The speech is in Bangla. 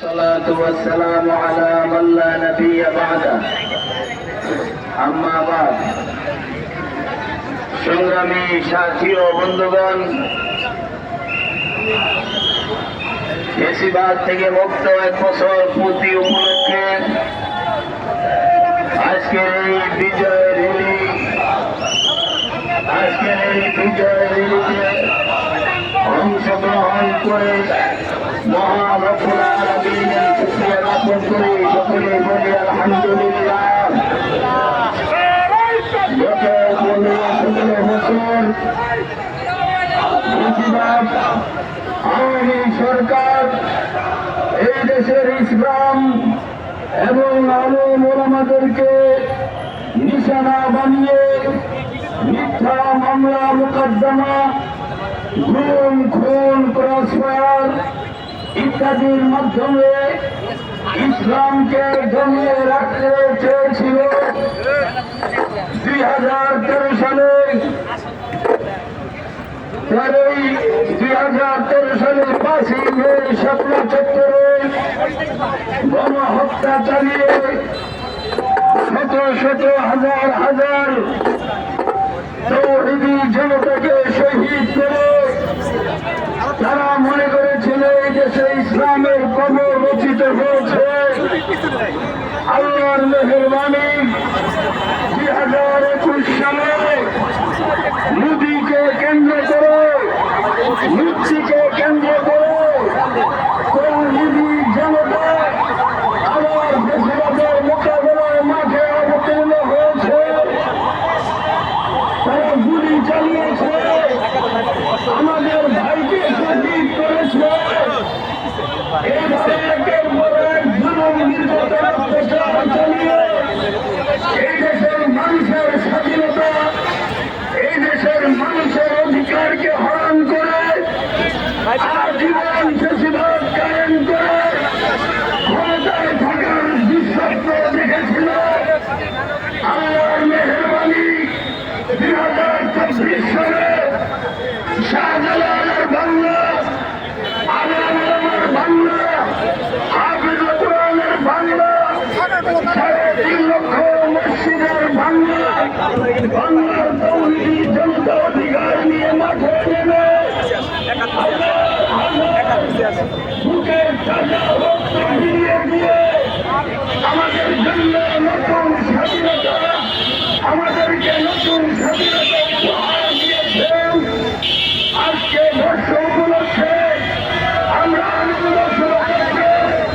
الصلاة والسلام على من لا نبي بعده أما بعد সংগ্রামী সাথী ও বন্ধুগণ, ফ্যাসিবাদ থেকে মুক্ত 1 বছর পূর্তি উপলক্ষে আজকের এই বিজয় র্যালিতে অংশগ্রহণ করে মহান রব্বুল আলামিনের শুকরিয়া জ্ঞাপন করে সকলে বলি আলহামদুলিল্লাহ। গত 15-16 বছর ফ্যাসিবাদ আওয়ামী সরকার এই দেশের ইসলাম এবং আলেম ওলামাদেরকে নিশানা বানিয়ে মিথ্যা মামলা মোকদ্দমা, গুম, খুন, ক্রসফায়ার ইত্যাদির মাধ্যমে ইসলামকে দমিয়ে রাখতে চেয়েছিল। 2013 সালে 5ই মে শাপলা চত্বরে গণহত্যা চালিয়ে শত শত হাজার তৌহিদি জনতাকে শহীদ করে তারা মনে করেছিল এই দেশে ইসলামের কবর রচিত হয়েছে। আল্লাহর মেহেরবানি 2021 সালে মোদীকে কেন্দ্র করে, মুক্তিকে